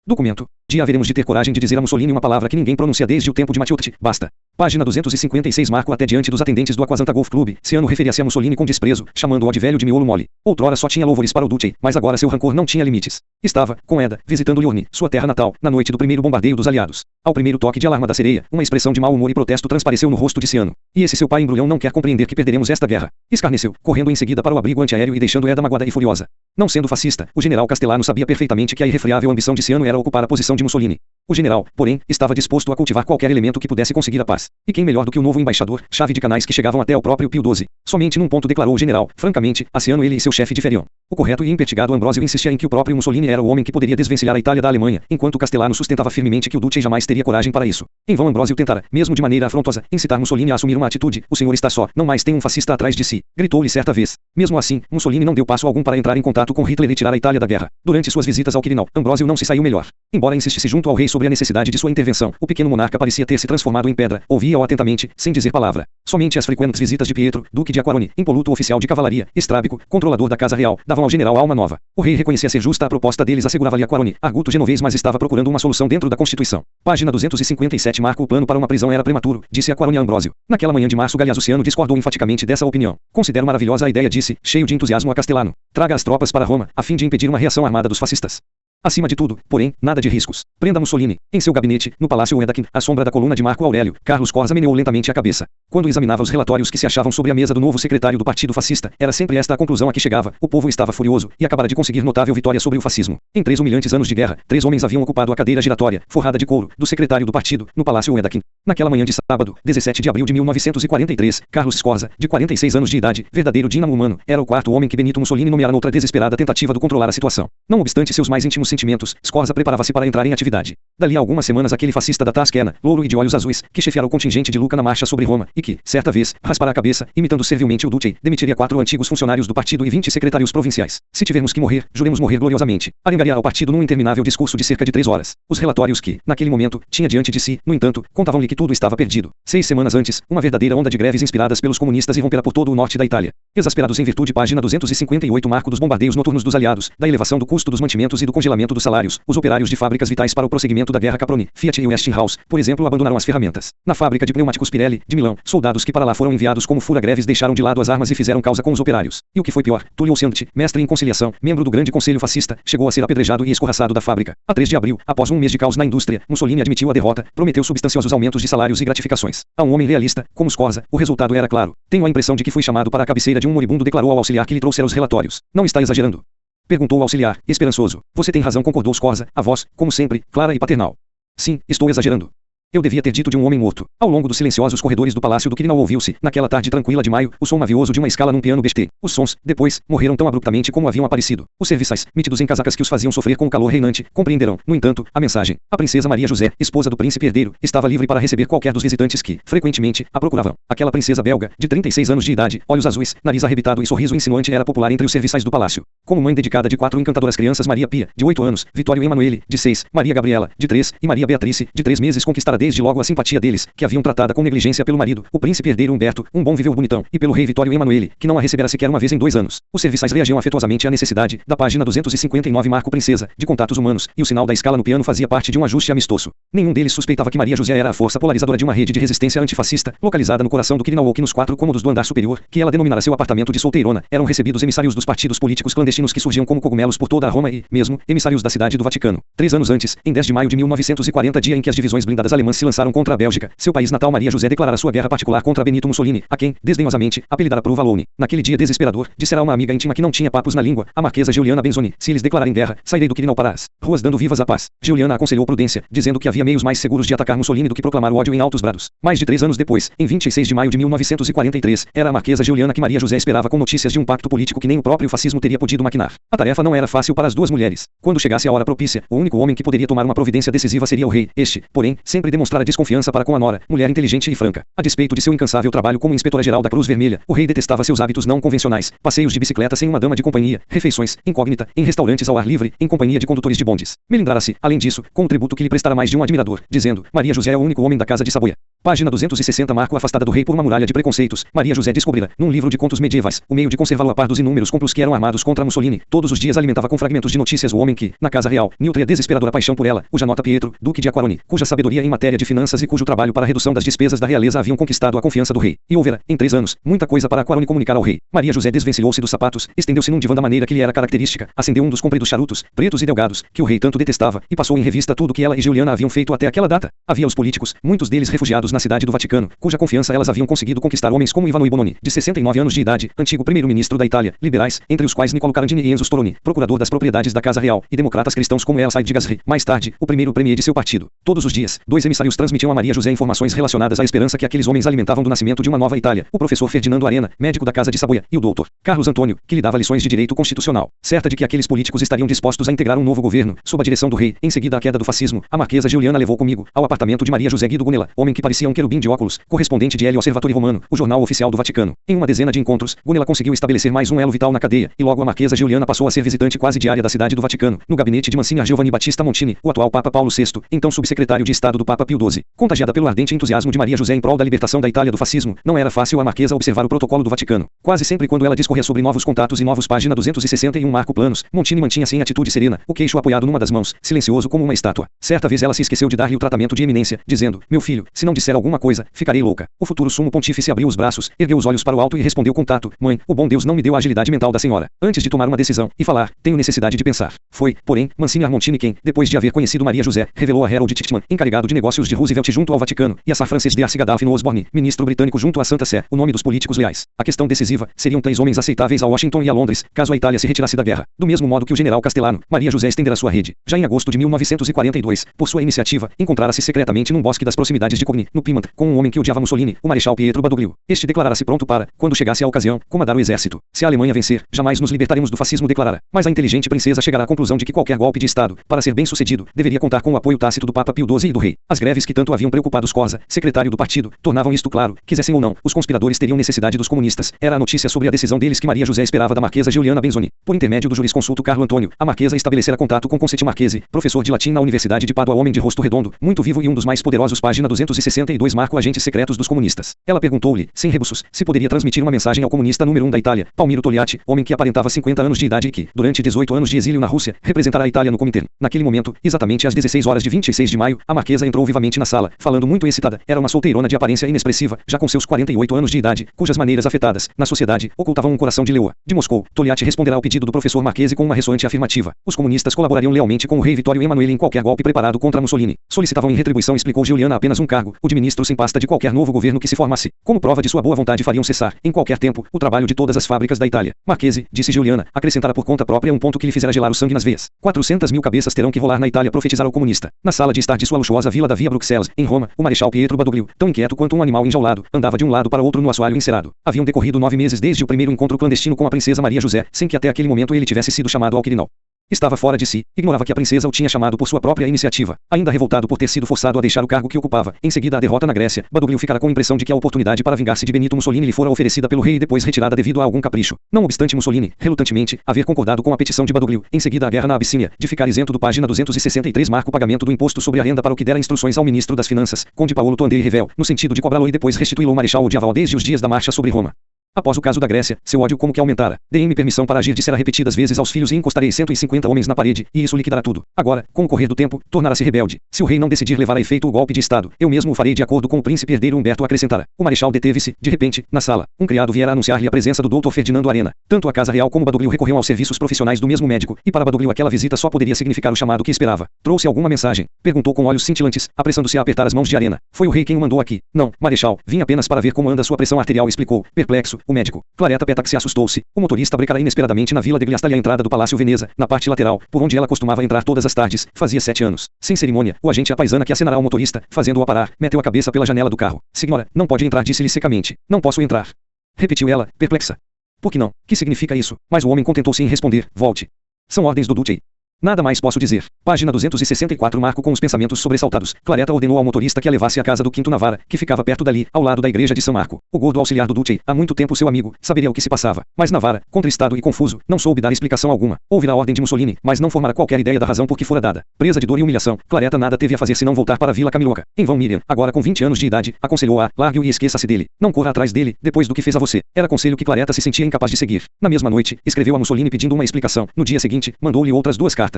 Documento. Dia haveremos de ter coragem de dizer a Mussolini uma palavra que ninguém pronuncia desde o tempo de Mathieu. Basta. Página 256. Marco até diante dos atendentes do Aquasanta Golf Club. Ciano referia-se a Mussolini com desprezo, chamando-o de velho de miolo mole. Outrora só tinha louvores para o Duce, mas agora seu rancor não tinha limites. Estava, com Eda, visitando Liorni, sua terra natal, na noite do primeiro bombardeio dos aliados. Ao primeiro toque de alarma da sereia, uma expressão de mau humor e protesto transpareceu no rosto de Ciano. E esse seu pai embrulhão não quer compreender que perderemos esta guerra. Escarneceu, correndo em seguida para o abrigo antiaéreo e deixando Eda magoada e furiosa. Não sendo fascista, o general Castellano sabia perfeitamente que a irrefreável ambição de Ciano era ocupar a posição de Mussolini. O general, porém, estava disposto a cultivar qualquer elemento que pudesse conseguir a paz. E quem melhor do que o novo embaixador, chave de canais que chegavam até ao próprio Pio XII. Somente num ponto declarou o general, francamente, a Ciano ele e seu chefe diferiam. O correto e impertigado Ambrósio insistia em que o próprio Mussolini era o homem que poderia desvencilhar a Itália da Alemanha, enquanto Castellano sustentava firmemente que o Duce jamais teria coragem para isso. Em vão Ambrósio tentara, mesmo de maneira afrontosa, incitar Mussolini a assumir uma atitude. O senhor está só, não mais tem um fascista atrás de si, gritou-lhe certa vez. Mesmo assim, Mussolini não deu passo algum para entrar em contato com Hitler e tirar a Itália da guerra. Durante suas visitas ao Quirinal, Ambrósio não se saiu melhor. Embora insistisse junto ao rei sobre a necessidade de sua intervenção, o pequeno monarca parecia ter se transformado em pedra, ouvia-o atentamente, sem dizer palavra. Somente as frequentes visitas de Pietro, duque de Aquarone, impoluto oficial de cavalaria, estrábico, controlador da casa real, davam ao general alma nova. O rei reconhecia ser justa a proposta deles, assegurava-lhe Aquarone, arguto genovês, mas estava procurando uma solução dentro da Constituição. Página 257. Marco o plano para uma prisão era prematuro, disse Aquarone a Ambrósio. Naquela manhã de março Galeazzo Ciano discordou enfaticamente dessa opinião. Considero maravilhosa a ideia, disse, cheio de entusiasmo a Castellano. Traga as tropas para Roma, a fim de impedir uma reação armada dos fascistas. Acima de tudo, porém, nada de riscos. Prenda Mussolini. Em seu gabinete, no Palácio Wedekind, à sombra da coluna de Marco Aurélio, Carlos Corsa meneou lentamente a cabeça. Quando examinava os relatórios que se achavam sobre a mesa do novo secretário do Partido Fascista, era sempre esta a conclusão a que chegava. O povo estava furioso, e acabara de conseguir notável vitória sobre o fascismo. Em 3 humilhantes anos de guerra, 3 homens haviam ocupado a cadeira giratória, forrada de couro, do secretário do partido, no Palácio Wedekind. Naquela manhã de sábado, 17 de abril de 1943, Carlos Scorza, de 46 anos de idade, verdadeiro dínamo humano, era o 4º homem que Benito Mussolini nomeara noutra desesperada tentativa de controlar a situação. Não obstante seus mais íntimos sentimentos, Scorza preparava-se para entrar em atividade. Dali a algumas semanas aquele fascista da Tasquena, louro e de olhos azuis, que chefiara o contingente de Luca na marcha sobre Roma, e que, certa vez, raspara a cabeça, imitando servilmente o Duce, demitiria 4 antigos funcionários do partido e 20 secretários provinciais. Se tivermos que morrer, juremos morrer gloriosamente. Arengaria ao partido num interminável discurso de cerca de 3 horas. Os relatórios que, naquele momento, tinha diante de si, no entanto, contavam-lhe que tudo estava perdido. 6 semanas antes, uma verdadeira onda de greves inspiradas pelos comunistas irrompera por todo o norte da Itália. Exasperados em virtude, página 258, marco dos bombardeios noturnos dos aliados, da elevação do custo dos mantimentos e do congelamento dos salários, os operários de fábricas vitais para o prosseguimento da guerra Caproni, Fiat e Westinghouse, por exemplo, abandonaram as ferramentas. Na fábrica de pneumáticos Pirelli, de Milão, soldados que para lá foram enviados como fura-greves deixaram de lado as armas e fizeram causa com os operários. E o que foi pior, Tullio Cianci, mestre em conciliação, membro do grande conselho fascista, chegou a ser apedrejado e escorraçado da fábrica. A 3 de abril, após um mês de caos na indústria, Mussolini admitiu a derrota, prometeu substanciosos aumentos de salários e gratificações. A um homem realista, como Scorza, o resultado era claro. Tenho a impressão de que fui chamado para a cabeceira de um moribundo, declarou ao auxiliar que lhe trouxera os relatórios. Não está exagerando? Perguntou o auxiliar, esperançoso. Você tem razão, concordou Scorza, a voz, como sempre, clara e paternal. Sim, estou exagerando. Eu devia ter dito de um homem morto. Ao longo dos silenciosos corredores do palácio do Quirinal ouviu-se, naquela tarde tranquila de maio, o som mavioso de uma escala num piano Bestê. Os sons, depois, morreram tão abruptamente como haviam aparecido. Os serviçais, mítidos em casacas que os faziam sofrer com o calor reinante, compreenderão, no entanto, a mensagem. A princesa Maria José, esposa do príncipe herdeiro, estava livre para receber qualquer dos visitantes que, frequentemente, a procuravam. Aquela princesa belga, de 36 anos de idade, olhos azuis, nariz arrebitado e sorriso insinuante era popular entre os serviçais do palácio. Como mãe dedicada de 4 encantadoras crianças, Maria Pia, de 8 anos, Vitório Emanuele, de 6, Maria Gabriela, de 3, e Maria Beatrice, de 3 meses conquistara desde logo a simpatia deles, que haviam tratada com negligência pelo marido, o príncipe herdeiro Humberto, um bom viveu bonitão, e pelo rei Vitório Emanuele, que não a recebera sequer uma vez em 2 anos. Os serviçais reagiam afetuosamente à necessidade, da página 259 marco princesa, de contatos humanos, e o sinal da escala no piano fazia parte de um ajuste amistoso. Nenhum deles suspeitava que Maria José era a força polarizadora de uma rede de resistência antifascista, localizada no coração do Quirinal ou que nos 4 cômodos do andar superior, que ela denominara seu apartamento de solteirona, eram recebidos emissários dos partidos políticos clandestinos que surgiam como cogumelos por toda a Roma e, mesmo, emissários da cidade do Vaticano. 3 anos antes, em 10 de maio de 1940, dia em que as divisões blindadas alemãs se lançaram contra a Bélgica, seu país natal, Maria José declarara sua guerra particular contra Benito Mussolini, a quem, desdenhosamente, apelidara Provolone. Naquele dia desesperador, dissera a uma amiga íntima que não tinha papos na língua, a marquesa Giuliana Benzoni, se lhes declararem guerra, sairei do Quirinal para as ruas dando vivas à paz. Giuliana aconselhou prudência, dizendo que havia meios mais seguros de atacar Mussolini do que proclamar o ódio em altos brados. Mais de 3 anos depois, em 26 de maio de 1943, era a marquesa Giuliana que Maria José esperava com notícias de um pacto político que nem o próprio fascismo teria podido maquinar. A tarefa não era fácil para as 2 mulheres. Quando chegasse a hora propícia, o único homem que poderia tomar uma providência decisiva seria o rei. Este, porém, sempre demonstrara desconfiança para com a nora, mulher inteligente e franca. A despeito de seu incansável trabalho como inspetora-geral da Cruz Vermelha, o rei detestava seus hábitos não convencionais, passeios de bicicleta sem uma dama de companhia, refeições, incógnita, em restaurantes ao ar livre, em companhia de condutores de bondes. Melindrara-se, além disso, com o tributo que lhe prestara mais de um admirador, dizendo, Maria José é o único homem da casa de Saboia. Página 260. Marco afastada do rei por uma muralha de preconceitos. Maria José descobrira, num livro de contos medievais, o meio de conservá-lo a par dos inúmeros complôs que eram armados contra Mussolini. Todos os dias alimentava com fragmentos de notícias o homem que, na casa real, nutre a desesperadora paixão por ela, o Janota Pietro, duque de Aquarone, cuja sabedoria em matéria de finanças e cujo trabalho para a redução das despesas da realeza haviam conquistado a confiança do rei. E houvera, em 3 anos, muita coisa para Aquarone comunicar ao rei. Maria José desvencilhou-se dos sapatos, estendeu-se num divã da maneira que lhe era característica, acendeu um dos compridos charutos, pretos e delgados, que o rei tanto detestava, e passou em revista tudo que ela e Juliana haviam feito até aquela data. Havia os políticos, muitos deles refugiados na cidade do Vaticano, cuja confiança elas haviam conseguido conquistar homens como Ivano Bonomi, de 69 anos de idade, antigo primeiro-ministro da Itália, liberais, entre os quais Niccolo Carandini e Enzo Storoni, procurador das propriedades da Casa Real, e democratas cristãos como El Said de Gasri, mais tarde, o primeiro premier de seu partido. Todos os dias, 2 emissários transmitiam a Maria José informações relacionadas à esperança que aqueles homens alimentavam do nascimento de uma nova Itália, o professor Ferdinando Arena, médico da Casa de Saboia, e o doutor Carlos Antônio, que lhe dava lições de direito constitucional. Certa de que aqueles políticos estariam dispostos a integrar um novo governo, sob a direção do rei, em seguida à queda do fascismo, a marquesa Juliana levou comigo, ao apartamento de Maria José Guido Gunella, homem que parecia um querubim de óculos, correspondente de El Osservatore Romano, o jornal oficial do Vaticano. Em uma dezena de encontros, Gunella conseguiu estabelecer mais um elo vital na cadeia, e logo a marquesa Juliana passou a ser visitante quase diária da cidade do Vaticano, no gabinete de Monsignor Giovanni Battista Montini, o atual Papa Paulo VI, então subsecretário de Estado do Papa Pio XII. Contagiada pelo ardente entusiasmo de Maria José em prol da libertação da Itália do fascismo, não era fácil a marquesa observar o protocolo do Vaticano. Quase sempre quando ela discorria sobre novos contatos e novos página 261 Marco Planos, Montini mantinha-se em atitude serena, o queixo apoiado numa das mãos, silencioso como uma estátua. Certa vez ela se esqueceu de dar-lhe o tratamento de eminência, dizendo: meu filho, se não disser alguma coisa, ficarei louca. O futuro sumo pontífice abriu os braços, ergueu os olhos para o alto e respondeu com tato: mãe, o bom Deus não me deu a agilidade mental da senhora. Antes de tomar uma decisão e falar, tenho necessidade de pensar. Foi, porém, Monsignor Montini quem, depois de haver conhecido Maria José, revelou a Harold Titman, encarregado de negócios de Roosevelt junto ao Vaticano, e a Sir Francis D. Gaddafi no Osborne, ministro britânico junto à Santa Sé, o nome dos políticos leais. A questão decisiva, seriam 3 homens aceitáveis a Washington e a Londres, caso a Itália se retirasse da guerra. Do mesmo modo que o general Castellano, Maria José estendera sua rede. Já em agosto de 1942, por sua iniciativa, encontrara-se secretamente num bosque das proximidades de Cogni, no Piemont, com um homem que odiava Mussolini, o Marechal Pietro Badoglio. Este declarara-se pronto para, quando chegasse a ocasião, comandar o exército. Se a Alemanha vencer, jamais nos libertaremos do fascismo, declarara. Mas a inteligente princesa chegará à conclusão de que qualquer golpe de Estado, para ser bem sucedido, deveria contar com o apoio tácito do Papa Pio XII e do rei. As greves que tanto haviam preocupado Scorza, secretário do partido, tornavam isto claro. Quisessem ou não, os conspiradores teriam necessidade dos comunistas. Era a notícia sobre a decisão deles que Maria José esperava da marquesa Giuliana Benzoni. Por intermédio do jurisconsulto Carlo Antônio, a marquesa estabelecera contato com Concetti Marchesi, professor de latim na Universidade de Pádua, homem de rosto redondo, muito vivo e um dos mais poderosos. Página 262 Marco agentes secretos dos comunistas. Ela perguntou-lhe, sem rebuços, se poderia transmitir uma mensagem ao comunista número 1 da Itália, Palmiro Togliatti, homem que aparentava 50 anos de idade e que, durante 18 anos de exílio na Rússia, representará a Itália no comitê. Naquele momento, exatamente às 16 horas de 26 de maio, a marquesa entrou vivamente na sala, falando muito excitada. Era uma solteirona de aparência inexpressiva, já com seus 48 anos de idade, cujas maneiras afetadas, na sociedade, ocultavam um coração de leoa. De Moscou, Togliatti responderá ao pedido do professor Marchesi com uma ressoante afirmativa. Os comunistas colaborariam lealmente com o rei Vittorio Emanuele em qualquer golpe preparado contra Mussolini. Solicitavam em retribuição, explicou Giuliana, apenas um cargo, o de ministro sem pasta de qualquer novo governo que se formasse. Como prova de sua boa vontade fariam cessar, em qualquer tempo, o trabalho de todas as fábricas da Itália. Marchesi, disse Giuliana, acrescentara por conta própria um ponto que lhe fizera gelar o sangue nas veias. 400.000 cabeças terão que rolar na Itália, profetizara o comunista. Na sala de estar de sua luxuosa vila da Via Bruxelas, em Roma, o Marechal Pietro Badoglio, tão inquieto quanto um animal enjaulado, andava de um lado para outro no assoalho encerado. Haviam decorrido 9 meses desde o primeiro encontro clandestino com a princesa Maria José, sem que até aquele momento ele tivesse sido chamado ao Quirinal. Estava fora de si, ignorava que a princesa o tinha chamado por sua própria iniciativa. Ainda revoltado por ter sido forçado a deixar o cargo que ocupava, em seguida a derrota na Grécia, Badoglio ficara com a impressão de que a oportunidade para vingar-se de Benito Mussolini lhe fora oferecida pelo rei e depois retirada devido a algum capricho. Não obstante Mussolini, relutantemente, haver concordado com a petição de Badoglio, em seguida a guerra na Abissínia, de ficar isento do página 263 marca o pagamento do imposto sobre a renda para o que dera instruções ao ministro das Finanças, Conde Paolo Toandei Revel, no sentido de cobrá-lo e depois restituí-lo. O Marechal odiava-o desde os dias da marcha sobre Roma. Após o caso da Grécia, seu ódio como que aumentara. Dei-me permissão para agir, dissera repetidas vezes aos filhos, e encostarei 150 homens na parede, e isso liquidará tudo. Agora, com o correr do tempo, tornará-se rebelde. Se o rei não decidir levar a efeito o golpe de Estado, eu mesmo o farei de acordo com o príncipe herdeiro Humberto, acrescentara. O marechal deteve-se, de repente, na sala. Um criado viera anunciar-lhe a presença do doutor Ferdinando Arena. Tanto a Casa Real como Badoglio recorreu aos serviços profissionais do mesmo médico, e para Badoglio aquela visita só poderia significar o chamado que esperava. Trouxe alguma mensagem? Perguntou com olhos cintilantes, apressando-se a apertar as mãos de Arena. Foi o rei quem o mandou aqui. Não, marechal, vim apenas para ver como anda sua pressão arterial, explicou, perplexo, o médico. Claretta Petax se assustou-se. O motorista brecara inesperadamente na Vila de Gliastalli, à entrada do Palácio Veneza, na parte lateral, por onde ela costumava entrar todas as tardes. Fazia 7 anos. Sem cerimônia, o agente apaisana que acenará ao motorista, fazendo-o parar, meteu a cabeça pela janela do carro. Senhora, não pode entrar, disse-lhe secamente. Não posso entrar. Repetiu ela, perplexa. Por que não? Que significa isso? Mas o homem contentou-se em responder, volte. São ordens do Duce. Nada mais posso dizer. Página 264. Marco com os pensamentos sobressaltados. Claretta ordenou ao motorista que a levasse à casa do Quinto Navarra, que ficava perto dali, ao lado da igreja de São Marco. O gordo auxiliar do Dulce, há muito tempo seu amigo, saberia o que se passava. Mas Navarra, contristado e confuso, não soube dar explicação alguma. Ouvirá a ordem de Mussolini, mas não formara qualquer ideia da razão por que fora dada. Presa de dor e humilhação, Claretta nada teve a fazer senão voltar para a Vila Camiloca. Em vão Miriam, agora com 20 anos de idade, aconselhou-a: largue-o e esqueça-se dele. Não corra atrás dele, depois do que fez a você. Era conselho que Claretta se sentia incapaz de seguir. Na mesma noite, escreveu a Mussolini pedindo uma explicação. No dia seguinte, mandou-lhe outras 2 cartas.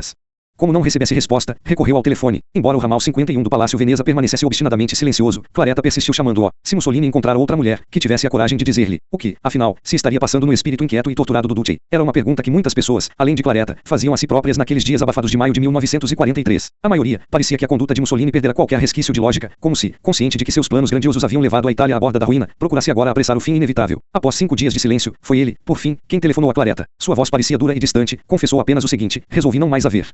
Como não recebesse resposta, recorreu ao telefone. Embora o ramal 51 do Palácio Veneza permanecesse obstinadamente silencioso, Claretta persistiu chamando-o. Se Mussolini encontrar outra mulher, que tivesse a coragem de dizer-lhe o que, afinal, se estaria passando no espírito inquieto e torturado do Dulce. Era uma pergunta que muitas pessoas, além de Claretta, faziam a si próprias naqueles dias abafados de maio de 1943. A maioria, parecia que a conduta de Mussolini perdera qualquer resquício de lógica, como se, consciente de que seus planos grandiosos haviam levado a Itália à borda da ruína, procurasse agora apressar o fim inevitável. Após 5 dias de silêncio, foi ele, por fim, quem telefonou a Claretta. Sua voz parecia dura e distante, confessou apenas o seguinte: resolvi não mais haver.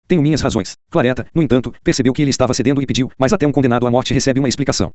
Tenho minhas razões. Claretta, no entanto, percebeu que ele estava cedendo e pediu, mas até um condenado à morte recebe uma explicação.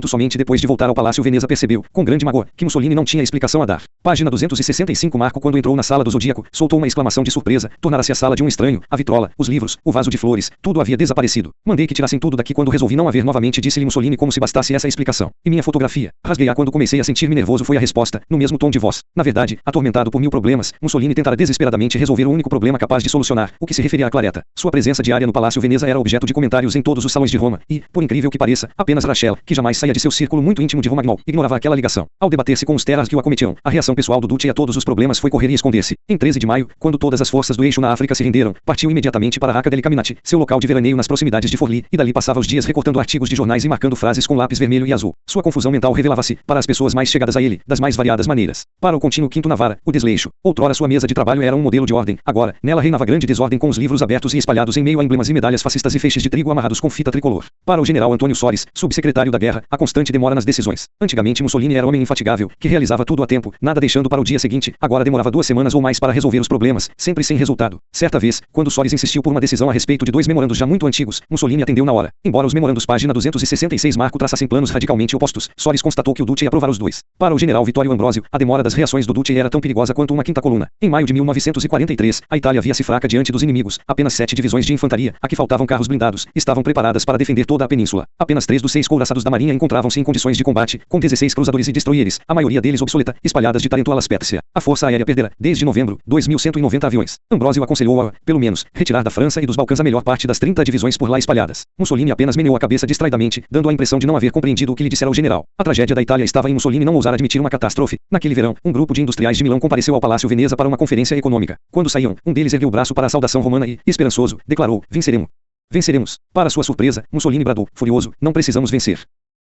Somente depois de voltar ao Palácio Veneza percebeu, com grande mágoa, que Mussolini não tinha explicação a dar. Página 265. Marco, quando entrou na sala do Zodíaco, soltou uma exclamação de surpresa. Tornara-se a sala de um estranho, a vitrola, os livros, o vaso de flores, tudo havia desaparecido. Mandei que tirassem tudo daqui quando resolvi não haver novamente, disse-lhe Mussolini como se bastasse essa explicação. E minha fotografia? Rasguei-a quando comecei a sentir-me nervoso, foi a resposta, no mesmo tom de voz. Na verdade, atormentado por 1000 problemas, Mussolini tentara desesperadamente resolver o único problema capaz de solucionar, o que se referia a Claretta. Sua presença diária no Palácio Veneza era objeto de comentários em todos os salões de Roma, e, por incrível que pareça, apenas Rachel, que jamais saía de seu círculo muito íntimo de Romagnol, ignorava aquela ligação. Ao debater-se com os terras que o acometiam, a reação pessoal do Dulce a todos os problemas foi correr e esconder-se. Em 13 de maio, quando todas as forças do eixo na África se renderam, partiu imediatamente para Racca del Caminati, seu local de veraneio nas proximidades de Forlì, e dali passava os dias recortando artigos de jornais e marcando frases com lápis vermelho e azul. Sua confusão mental revelava-se, para as pessoas mais chegadas a ele, das mais variadas maneiras. Para o contínuo Quinto Navarra, o desleixo. Outrora sua mesa de trabalho era um modelo de ordem, agora, nela reinava grande desordem com os livros abertos e espalhados em meio a emblemas e medalhas fascistas e feixes de trigo amarrados com fita tricolor. Para o general Antônio Soares, subsecretário da guerra, a constante demora nas decisões. Antigamente Mussolini era homem infatigável, que realizava tudo a tempo, nada deixando para o dia seguinte, agora demorava 2 semanas ou mais para resolver os problemas, sempre sem resultado. Certa vez, quando Soares insistiu por uma decisão a respeito de 2 memorandos já muito antigos, Mussolini atendeu na hora. Embora os memorandos página 266 Marco traçassem planos radicalmente opostos, Soares constatou que o Dulce ia aprovar os 2. Para o general Vittorio Ambrosio, a demora das reações do Dulce era tão perigosa quanto uma quinta coluna. Em maio de 1943, a Itália via-se fraca diante dos inimigos, apenas 7 divisões de infantaria, a que faltavam carros blindados, estavam preparadas para defender toda a península. Apenas 3 dos 6 couraçados da marinha encontravam-se em condições de combate, com 16 cruzadores e destroyers, a maioria deles obsoleta, espalhadas de Tarentum a Las Spezia. A força aérea perdera, desde novembro, 2.190 aviões. Ambrosio aconselhou-a, pelo menos, retirar da França e dos Balcãs a melhor parte das 30 divisões por lá espalhadas. Mussolini apenas meneou a cabeça distraidamente, dando a impressão de não haver compreendido o que lhe dissera o general. A tragédia da Itália estava em Mussolini não ousar admitir uma catástrofe. Naquele verão, um grupo de industriais de Milão compareceu ao Palácio Veneza para uma conferência econômica. Quando saíam, um deles ergueu o braço para a saudação romana e, esperançoso, declarou: venceremos. Venceremos. Para sua surpresa, Mussolini bradou, furioso: não precisamos vencer.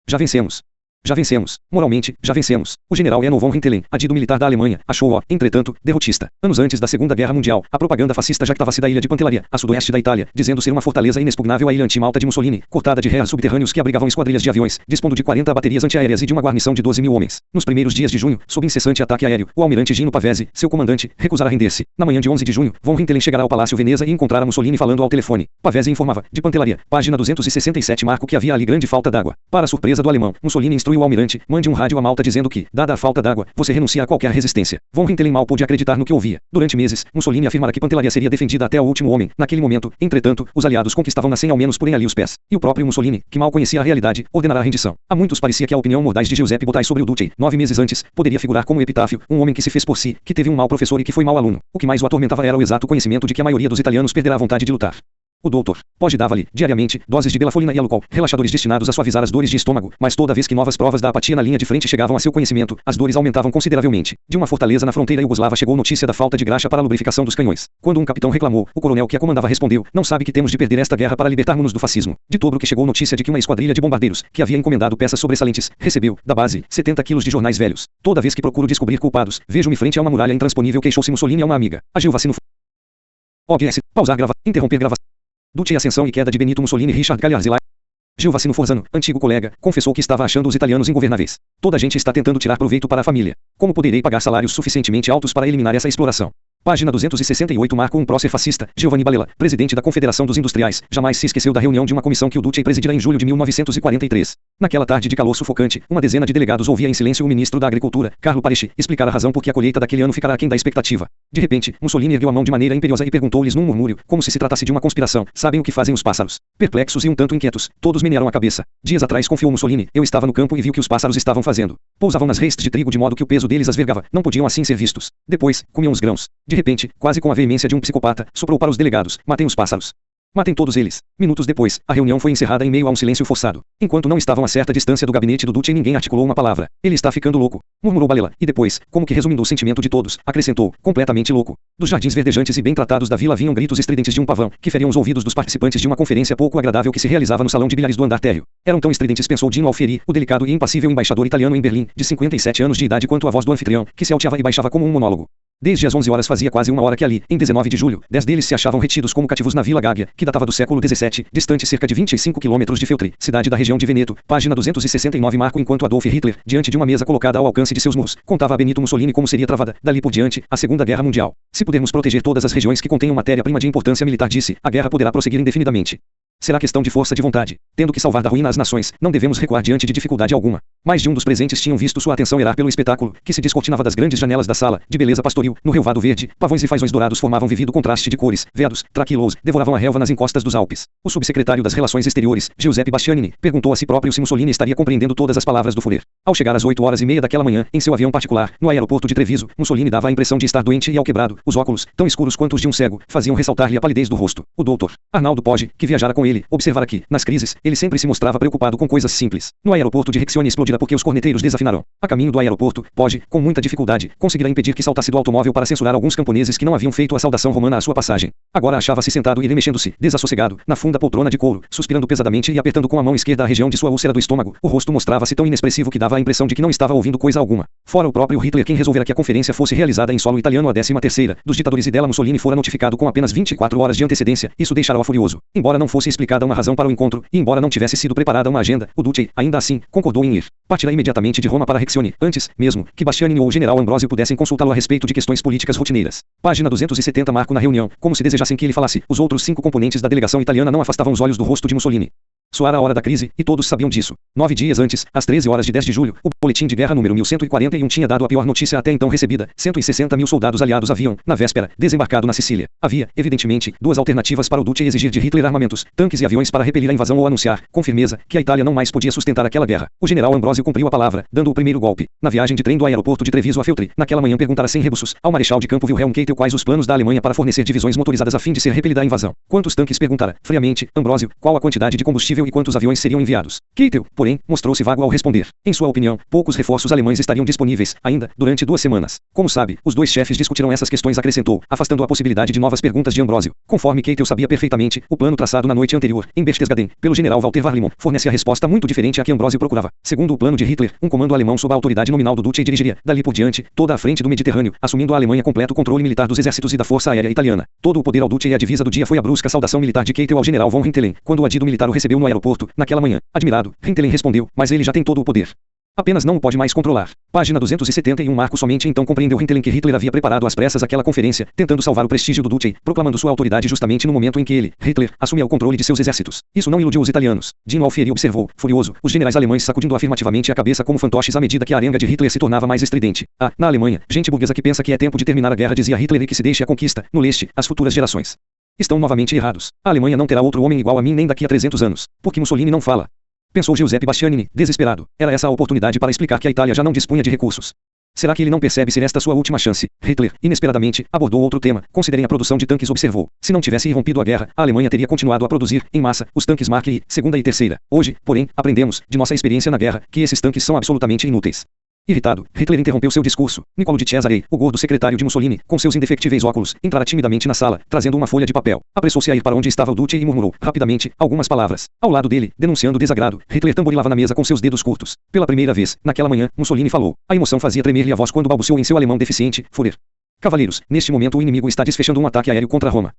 Já vencemos. Já vencemos. Moralmente, já vencemos. O general Erno von Rintelen, adido militar da Alemanha, achou-o, entretanto, derrotista. Anos antes da Segunda Guerra Mundial, a propaganda fascista jactava-se da ilha de Pantelleria, a sudoeste da Itália, dizendo ser uma fortaleza inexpugnável a ilha anti-malta de Mussolini, cortada de reas subterrâneos que abrigavam esquadrilhas de aviões, dispondo de 40 baterias antiaéreas e de uma guarnição de 12.000 homens. Nos primeiros dias de junho, sob incessante ataque aéreo, o almirante Gino Pavese, seu comandante, recusara render-se. Na manhã de 11 de junho, von Rintelen chegará ao Palácio Veneza e encontrara Mussolini falando ao telefone. Pavese informava, de Pantelleria, página 267 Marco que havia ali grande falta d'água. Para a surpresa do alemão, Mussolini instruiu o almirante: mande um rádio a Malta dizendo que, dada a falta d'água, você renuncia a qualquer resistência. Von Rintelen mal pôde acreditar no que ouvia. Durante meses, Mussolini afirmara que Pantelleria seria defendida até o último homem. Naquele momento, entretanto, os aliados conquistavam-na sem ao menos porem ali os pés. E o próprio Mussolini, que mal conhecia a realidade, ordenará a rendição. A muitos parecia que a opinião mordaz de Giuseppe Bottai sobre o Dulce, 9 meses antes, poderia figurar como epitáfio, um homem que se fez por si, que teve um mau professor e que foi mau aluno. O que mais o atormentava era o exato conhecimento de que a maioria dos italianos perderá a vontade de lutar. O doutor Poggi dava-lhe, diariamente, doses de belafolina e alucol, relaxadores destinados a suavizar as dores de estômago, mas toda vez que novas provas da apatia na linha de frente chegavam a seu conhecimento, as dores aumentavam consideravelmente. De uma fortaleza na fronteira iugoslava chegou notícia da falta de graxa para a lubrificação dos canhões. Quando um capitão reclamou, o coronel que a comandava respondeu: não sabe que temos de perder esta guerra para libertarmos-nos do fascismo. De Tobruk chegou notícia de que uma esquadrilha de bombardeiros, que havia encomendado peças sobressalentes, recebeu, da base, 70 quilos de jornais velhos. Toda vez que procuro descobrir culpados, vejo-me frente a uma muralha intransponível, queixou-se Mussolini a uma amiga. Agiu vacino. OBS. Pausar grava. Interromper gravação. Dulce ascensão e queda de Benito Mussolini. Richard Cagliarzilai. Gilvacino Forzano, antigo colega, confessou que estava achando os italianos ingovernáveis. Toda a gente está tentando tirar proveito para a família. Como poderei pagar salários suficientemente altos para eliminar essa exploração? Página 268. Marco um prócer fascista, Giovanni Balella, presidente da Confederação dos Industriais, jamais se esqueceu da reunião de uma comissão que o Duce presidira em julho de 1943. Naquela tarde de calor sufocante, uma dezena de delegados ouvia em silêncio o ministro da Agricultura, Carlo Parecci, explicar a razão por que a colheita daquele ano ficará aquém da expectativa. De repente, Mussolini ergueu a mão de maneira imperiosa e perguntou-lhes num murmúrio, como se tratasse de uma conspiração: sabem o que fazem os pássaros? Perplexos e um tanto inquietos, todos menearam a cabeça. Dias atrás, confiou Mussolini, eu estava no campo e vi o que os pássaros estavam fazendo. Pousavam nas reis de trigo de modo que o peso deles as vergava, não podiam assim ser vistos. Depois, comiam os grãos. De repente, quase com a veemência de um psicopata, soprou para os delegados: matem os pássaros. Matem todos eles. Minutos depois, a reunião foi encerrada em meio a um silêncio forçado. Enquanto não estavam a certa distância do gabinete do Duce, ninguém articulou uma palavra. Ele está ficando louco, murmurou Balella, e depois, como que resumindo o sentimento de todos, acrescentou: completamente louco. Dos jardins verdejantes e bem tratados da vila vinham gritos estridentes de um pavão, que feriam os ouvidos dos participantes de uma conferência pouco agradável que se realizava no salão de bilhares do andar térreo. Eram tão estridentes, pensou Dino Alfieri, o delicado e impassível embaixador italiano em Berlim, de 57 anos de idade, quanto a voz do anfitrião, que se alteava e baixava como um monólogo. Desde as 11 horas fazia quase uma hora que ali, em 19 de julho, 10 deles se achavam retidos como cativos na Vila Gágia, que datava do século XVII, distante cerca de 25 quilômetros de Feltre, cidade da região de Veneto. Página 269. Marco enquanto Adolf Hitler, diante de uma mesa colocada ao alcance de seus muros, contava a Benito Mussolini como seria travada, dali por diante, a Segunda Guerra Mundial. Se pudermos proteger todas as regiões que contenham matéria-prima de importância militar, disse, a guerra poderá prosseguir indefinidamente. Será questão de força de vontade. Tendo que salvar da ruína as nações, não devemos recuar diante de dificuldade alguma. Mais de um dos presentes tinham visto sua atenção erar pelo espetáculo, que se descortinava das grandes janelas da sala, de beleza pastoril, no relvado verde, pavões e fazões dourados formavam vivido contraste de cores, veados, traquilos, devoravam a relva nas encostas dos Alpes. O subsecretário das Relações Exteriores, Giuseppe Bastianini, perguntou a si próprio se Mussolini estaria compreendendo todas as palavras do Führer. Ao chegar às 8h30 daquela manhã, em seu avião particular, no aeroporto de Treviso, Mussolini dava a impressão de estar doente e alquebrado, os óculos, tão escuros quanto os de um cego, faziam ressaltar-lhe a palidez do rosto. O doutor Arnaldo Poggi, que viajara com ele, observara que, nas crises, ele sempre se mostrava preocupado com coisas simples. No aeroporto de Riccione explodira porque os corneteiros desafinaram. A caminho do aeroporto, Poggi, com muita dificuldade, conseguira impedir que saltasse do automóvel para censurar alguns camponeses que não haviam feito a saudação romana à sua passagem. Agora achava-se sentado e remexendo-se, desassossegado, na funda poltrona de couro, suspirando pesadamente e apertando com a mão esquerda a região de sua úlcera do estômago. O rosto mostrava-se tão inexpressivo que dava a impressão de que não estava ouvindo coisa alguma. Fora o próprio Hitler quem resolvera que a conferência fosse realizada em solo italiano a 13ª dos ditadores e dela Mussolini fora notificado com apenas 24 horas de antecedência. Isso deixara-o furioso. Embora não fosse explicada uma razão para o encontro, e embora não tivesse sido preparada uma agenda, o Duce, ainda assim, concordou em ir. Partira imediatamente de Roma para Riccione, antes, mesmo, que Bastianini ou o general Ambrósio pudessem consultá-lo a respeito de questões políticas rotineiras. Página 270. Marco na reunião, como se desejassem que ele falasse, os outros 5 componentes da delegação italiana não afastavam os olhos do rosto de Mussolini. Soara a hora da crise, e todos sabiam disso. 9 dias antes, às 13 horas de 10 de julho, o boletim de guerra número 1141 tinha dado a pior notícia até então recebida. 160.000 soldados aliados haviam, na véspera, desembarcado na Sicília. Havia, evidentemente, duas alternativas para o Duce exigir de Hitler armamentos, tanques e aviões para repelir a invasão ou anunciar, com firmeza, que a Itália não mais podia sustentar aquela guerra. O general Ambrósio cumpriu a palavra, dando o primeiro golpe. Na viagem de trem do aeroporto de Treviso a Feltre, naquela manhã perguntara sem rebuços, ao marechal de campo Wilhelm Keitel quais os planos da Alemanha para fornecer divisões motorizadas a fim de ser repelida a invasão. Quantos tanques perguntara, friamente, Ambrósio, qual a quantidade de combustível e quantos aviões seriam enviados. Keitel, porém, mostrou-se vago ao responder. Em sua opinião, poucos reforços alemães estariam disponíveis, ainda, durante 2 semanas. Como sabe, os dois chefes discutirão essas questões, acrescentou, afastando a possibilidade de novas perguntas de Ambrósio. Conforme Keitel sabia perfeitamente, o plano traçado na noite anterior, em Berchtesgaden, pelo general Walter Warlimont, fornece a resposta muito diferente à que Ambrósio procurava. Segundo o plano de Hitler, um comando alemão sob a autoridade nominal do Duce dirigiria, dali por diante, toda a frente do Mediterrâneo, assumindo a Alemanha completo controle militar dos exércitos e da força aérea italiana. Todo o poder ao Duce e a divisa do dia foi a brusca saudação militar de Keitel ao general von Rintelen, quando o adido militar o recebeu no aeroporto, naquela manhã. Admirado, Rintelen respondeu, mas ele já tem todo o poder. Apenas não o pode mais controlar. Página 271. Marco somente então compreendeu Rintelen que Hitler havia preparado às pressas aquela conferência, tentando salvar o prestígio do Duce, proclamando sua autoridade justamente no momento em que ele, Hitler, assumia o controle de seus exércitos. Isso não iludiu os italianos. Dino Alfieri observou, furioso, os generais alemães sacudindo afirmativamente a cabeça como fantoches à medida que a arenga de Hitler se tornava mais estridente. Na Alemanha, gente burguesa que pensa que é tempo de terminar a guerra, dizia Hitler, e que se deixe a conquista, no leste, as futuras gerações. Estão novamente errados. A Alemanha não terá outro homem igual a mim nem daqui a 300 anos. Porque Mussolini não fala. Pensou Giuseppe Bastianini, desesperado. Era essa a oportunidade para explicar que a Itália já não dispunha de recursos. Será que ele não percebe ser esta sua última chance? Hitler, inesperadamente, abordou outro tema. Considerem a produção de tanques, observou. Se não tivesse irrompido a guerra, a Alemanha teria continuado a produzir, em massa, os tanques Mark I, segunda e terceira. Hoje, porém, aprendemos, de nossa experiência na guerra, que esses tanques são absolutamente inúteis. Irritado, Hitler interrompeu seu discurso. Niccolo di Cesare, o gordo secretário de Mussolini, com seus indefectíveis óculos, entrara timidamente na sala, trazendo uma folha de papel. Apressou-se a ir para onde estava o Duce e murmurou, rapidamente, algumas palavras. Ao lado dele, denunciando desagrado, Hitler tamborilava na mesa com seus dedos curtos. Pela primeira vez, naquela manhã, Mussolini falou. A emoção fazia tremer-lhe a voz quando balbuciou em seu alemão deficiente, Führer. Cavaleiros, neste momento o inimigo está desfechando um ataque aéreo contra Roma.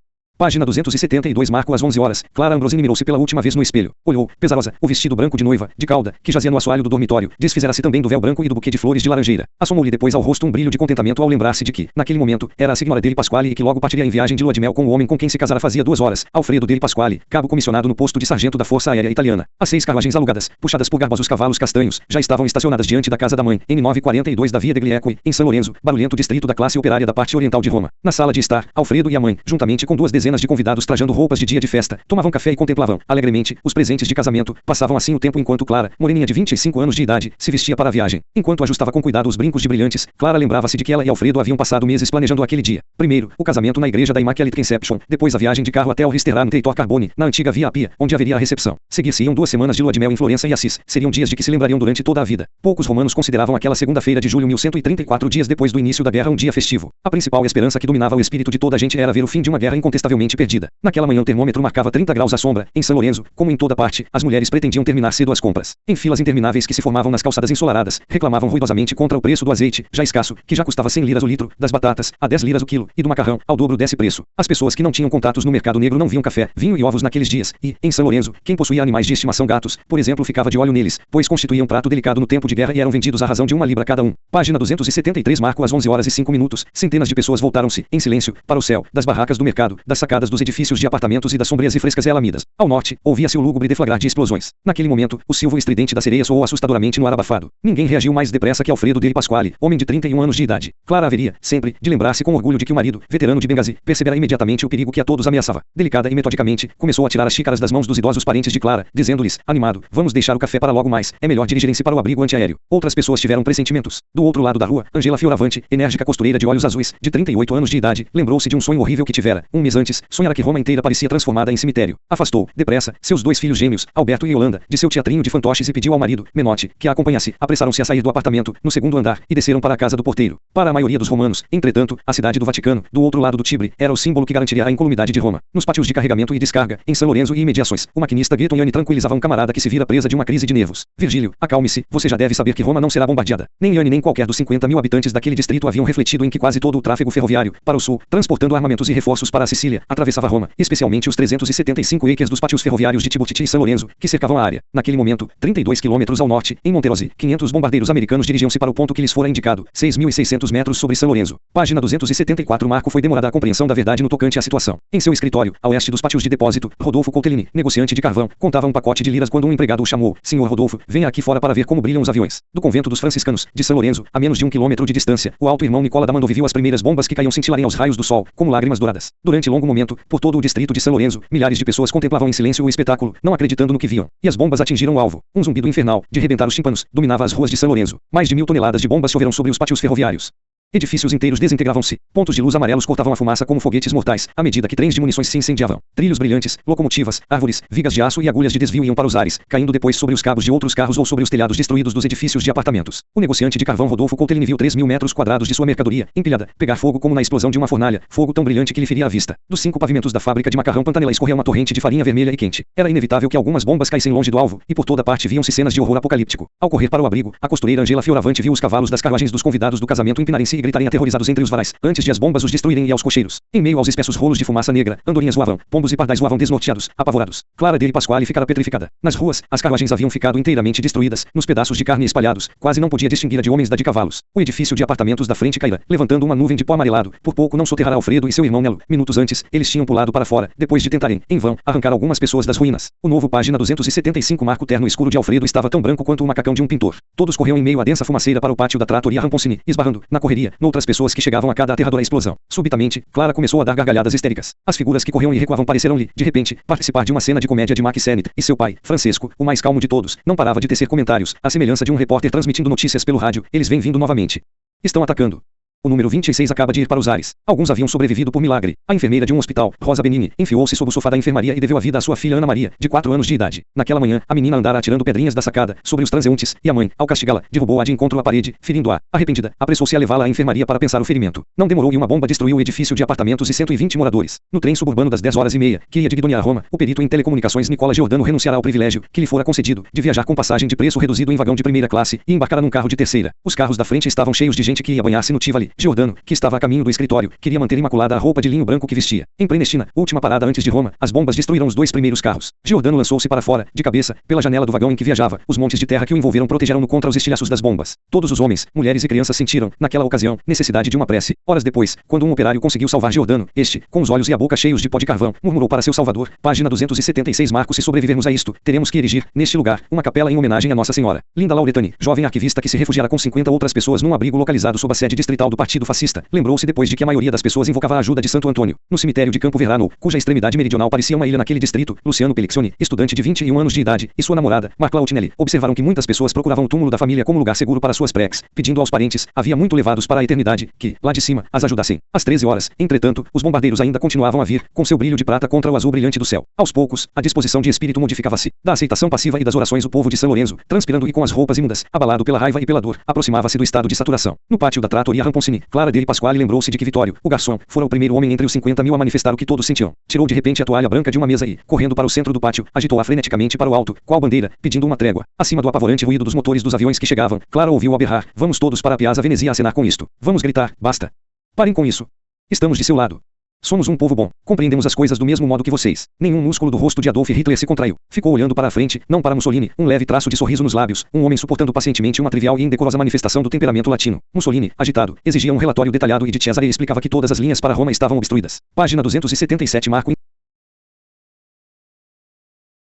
Página 272. Marco às 11 horas. Clara Ambrosini mirou-se pela última vez no espelho. Olhou, pesarosa, o vestido branco de noiva, de cauda, que jazia no assoalho do dormitório. Desfizera-se também do véu branco e do buquê de flores de laranjeira. Assomou-lhe depois ao rosto um brilho de contentamento ao lembrar-se de que, naquele momento, era a Signora dele Pasquale e que logo partiria em viagem de lua de mel com o homem com quem se casara fazia 2 horas, Alfredo dele Pasquale, cabo comissionado no posto de sargento da Força Aérea Italiana. As 6 carruagens alugadas, puxadas por garbosos cavalos castanhos, já estavam estacionadas diante da casa da mãe, em 942 da Via degli Equi, em San Lorenzo, barulhento distrito da classe operária da parte oriental de Roma. Na sala de estar, Alfredo e a mãe, juntamente com 2 dezenas de convidados trajando roupas de dia de festa, tomavam café e contemplavam, alegremente, os presentes de casamento. Passavam assim o tempo enquanto Clara, moreninha de 25 anos de idade, se vestia para a viagem. Enquanto ajustava com cuidado os brincos de brilhantes, Clara lembrava-se de que ela e Alfredo haviam passado meses planejando aquele dia. Primeiro, o casamento na igreja da Immaculate Conception, depois a viagem de carro até o Risterrar no Teitor Carbone, na antiga Via Appia, onde haveria a recepção. Seguir-se-iam 2 semanas de lua de mel em Florença e Assis. Seriam dias de que se lembrariam durante toda a vida. Poucos romanos consideravam aquela segunda-feira de julho 1134, dias depois do início da guerra, um dia festivo. A principal esperança que dominava o espírito de toda a gente era ver o fim de uma guerra incontestavelmente perdida. Naquela manhã o termômetro marcava 30 graus à sombra. Em San Lorenzo, como em toda parte, as mulheres pretendiam terminar cedo as compras. Em filas intermináveis que se formavam nas calçadas ensolaradas, reclamavam ruidosamente contra o preço do azeite, já escasso, que já custava 100 liras o litro, das batatas, a 10 liras o quilo, e do macarrão, ao dobro desse preço. As pessoas que não tinham contatos no mercado negro não viam café, vinho e ovos naqueles dias, e, em San Lorenzo, quem possuía animais de estimação, gatos, por exemplo, ficava de olho neles, pois constituíam um prato delicado no tempo de guerra e eram vendidos à razão de 1 libra cada um. Página 273. Marco às 11 horas e 5 minutos. Centenas de pessoas voltaram-se, em silêncio, para o céu, das barracas do mercado, das sacadas dos edifícios de apartamentos e das sombrias e frescas alamidas. Ao norte, ouvia-se o lúgubre deflagrar de explosões. Naquele momento, o silvo estridente da sereia soou assustadoramente no ar abafado. Ninguém reagiu mais depressa que Alfredo dele Pasquale, homem de 31 anos de idade. Clara haveria, sempre, de lembrar-se com orgulho de que o marido, veterano de Benghazi, percebera imediatamente o perigo que a todos ameaçava. Delicada e metodicamente, começou a tirar as xícaras das mãos dos idosos parentes de Clara, dizendo-lhes, animado, vamos deixar o café para logo mais, é melhor dirigirem-se para o abrigo antiaéreo. Outras pessoas tiveram pressentimentos. Do outro lado da rua, Angela Fioravante, enérgica costureira de olhos azuis, de 38 anos de idade, lembrou-se de um sonho horrível que tivera. Um mês antes, sonhara que Roma inteira parecia transformada em cemitério. Afastou, depressa, seus 2 filhos gêmeos, Alberto e Yolanda, de seu teatrinho de fantoches e pediu ao marido, Menotti, que a acompanhasse. Apressaram-se a sair do apartamento, no segundo andar, e desceram para a casa do porteiro. Para a maioria dos romanos, entretanto, a cidade do Vaticano, do outro lado do Tibre, era o símbolo que garantiria a incolumidade de Roma. Nos pátios de carregamento e descarga, em San Lorenzo e imediações, o maquinista Gaetoniani tranquilizava um camarada que se vira presa de uma crise de nervos. Virgílio, acalme-se, você já deve saber que Roma não será bombardeada. Nem Liane nem qualquer dos 50.000 habitantes daquele distrito haviam refletido em que quase todo o tráfego ferroviário, para o sul, transportando armamentos e reforços para a Sicília, atravessava Roma, especialmente os 375 acres dos pátios ferroviários de Tiburtiti e San Lorenzo, que cercavam a área. Naquele momento, 32 quilômetros ao norte, em Monterosi, 500 bombardeiros americanos dirigiam-se para o ponto que lhes fora indicado, 6.600 metros sobre San Lorenzo. Página 274. Marco foi demorada a compreensão da verdade no tocante à situação. Em seu escritório, a oeste dos pátios de depósito, Rodolfo Coltellini, negociante de carvão, contava um pacote de liras quando um empregado o chamou. Senhor Rodolfo, venha aqui fora para ver como brilham os aviões. Do convento dos franciscanos, de San Lorenzo, a menos de 1 quilômetro de distância, o alto irmão Nicola da Mandovi viu as primeiras bombas que caíam cintilarem aos raios do sol, como lágrimas douradas. Durante longo momento, por todo o distrito de San Lorenzo, milhares de pessoas contemplavam em silêncio o espetáculo, não acreditando no que viam. E as bombas atingiram o alvo. Um zumbido infernal, de rebentar os tímpanos, dominava as ruas de San Lorenzo. Mais de 1.000 toneladas de bombas choveram sobre os pátios ferroviários. Edifícios inteiros desintegravam-se. Pontos de luz amarelos cortavam a fumaça como foguetes mortais, à medida que trens de munições se incendiavam. Trilhos brilhantes, locomotivas, árvores, vigas de aço e agulhas de desvio iam para os ares, caindo depois sobre os cabos de outros carros ou sobre os telhados destruídos dos edifícios de apartamentos. O negociante de carvão Rodolfo Coltellini viu 3.000 metros quadrados de sua mercadoria, empilhada, pegar fogo como na explosão de uma fornalha, fogo tão brilhante que lhe feria a vista. Dos 5 pavimentos da fábrica de macarrão Pantanella escorria uma torrente de farinha vermelha e quente. Era inevitável que algumas bombas caíssem longe do alvo, e por toda parte viam-se cenas de horror apocalíptico. Ao correr para o abrigo, a costureira Angela Fioravante viu os cavalos das carruagens dos convidados do casamento empinarem-se e gritarem aterrorizados entre os varais, antes de as bombas os destruírem e aos cocheiros. Em meio aos espessos rolos de fumaça negra, andorinhas voavam, pombos e pardais voavam desnorteados, apavorados. Clara dele Pasquale ficara petrificada. Nas ruas, as carruagens haviam ficado inteiramente destruídas, nos pedaços de carne espalhados, quase não podia distinguir a de homens da de cavalos. O edifício de apartamentos da frente caíra, levantando uma nuvem de pó amarelado, por pouco não soterrara Alfredo e seu irmão Nelo. Minutos antes, eles tinham pulado para fora, depois de tentarem, em vão, arrancar algumas pessoas das ruínas. O novo página 275. Marco terno escuro de Alfredo estava tão branco quanto o macacão de um pintor. Todos corriam em meio à densa fumaceira para o pátio da Trattoria Ramponcini, esbarrando, na correria, noutras pessoas que chegavam a cada aterradora explosão. Subitamente, Clara começou a dar gargalhadas histéricas. As figuras que corriam e recuavam pareceram-lhe, de repente, participar de uma cena de comédia de Mack Sennett, e seu pai, Francesco, o mais calmo de todos, não parava de tecer comentários, à semelhança de um repórter transmitindo notícias pelo rádio. Eles vêm vindo novamente. Estão atacando. O número 26 acaba de ir para os ares. Alguns haviam sobrevivido por milagre. A enfermeira de um hospital, Rosa Benini, enfiou-se sob o sofá da enfermaria e deveu a vida à sua filha Ana Maria, de 4 anos de idade. Naquela manhã, a menina andara atirando pedrinhas da sacada sobre os transeuntes, e a mãe, ao castigá-la, derrubou-a de encontro à parede, ferindo-a. Arrependida, apressou-se a levá-la à enfermaria para pensar o ferimento. Não demorou e uma bomba destruiu o edifício de apartamentos e 120 moradores. No trem suburbano das 10h30, que ia de Guidonia a Roma, o perito em telecomunicações Nicola Giordano renunciará ao privilégio, que lhe fora concedido, de viajar com passagem de preço reduzido em vagão de primeira classe, e embarcara num carro de terceira. Os carros da frente estavam cheios de gente que ia banhar-se no Tivoli, Giordano, que estava a caminho do escritório, queria manter imaculada a roupa de linho branco que vestia. Em Prenestina, última parada antes de Roma, as bombas destruíram os 2 primeiros carros. Giordano lançou-se para fora, de cabeça, pela janela do vagão em que viajava. Os montes de terra que o envolveram protegeram-no contra os estilhaços das bombas. Todos os homens, mulheres e crianças sentiram, naquela ocasião, necessidade de uma prece. Horas depois, quando um operário conseguiu salvar Giordano, este, com os olhos e a boca cheios de pó de carvão, murmurou para seu salvador, página 276 Marco, se sobrevivermos a isto, teremos que erigir, neste lugar, uma capela em homenagem a Nossa Senhora. Linda Lauretani, jovem arquivista que se refugiara com 50 outras pessoas num abrigo localizado sob a sede distrital do Partido Fascista, lembrou-se depois de que a maioria das pessoas invocava a ajuda de Santo Antônio. No cemitério de Campo Verrano, cuja extremidade meridional parecia uma ilha naquele distrito, Luciano Pelliccioni, estudante de 21 anos de idade, e sua namorada, Marcla Utinelli, observaram que muitas pessoas procuravam o túmulo da família como lugar seguro para suas preces, pedindo aos parentes, havia muito levados para a eternidade, que, lá de cima, as ajudassem. Às 13 horas, entretanto, os bombardeiros ainda continuavam a vir, com seu brilho de prata contra o azul brilhante do céu. Aos poucos, a disposição de espírito modificava-se. Da aceitação passiva e das orações o povo de São Lourenço, transpirando e com as roupas imundas, abalado pela raiva e pela dor, aproximava-se do estado de saturação. No pátio da Trattoria Ramponcini, Clara dele Pasquale lembrou-se de que Vittorio, o garçom, fora o primeiro homem entre os 50.000 a manifestar o que todos sentiam. Tirou de repente a toalha branca de uma mesa e, correndo para o centro do pátio, agitou-a freneticamente para o alto, qual bandeira, pedindo uma trégua. Acima do apavorante ruído dos motores dos aviões que chegavam, Clara ouviu-o berrar: vamos todos para a Piazza Venezia acenar com isto. Vamos gritar: basta. Parem com isso. Estamos de seu lado. Somos um povo bom. Compreendemos as coisas do mesmo modo que vocês. Nenhum músculo do rosto de Adolf Hitler se contraiu. Ficou olhando para a frente, não para Mussolini, um leve traço de sorriso nos lábios, um homem suportando pacientemente uma trivial e indecorosa manifestação do temperamento latino. Mussolini, agitado, exigia um relatório detalhado e de Cesare explicava que todas as linhas para Roma estavam obstruídas. Página 277 Marco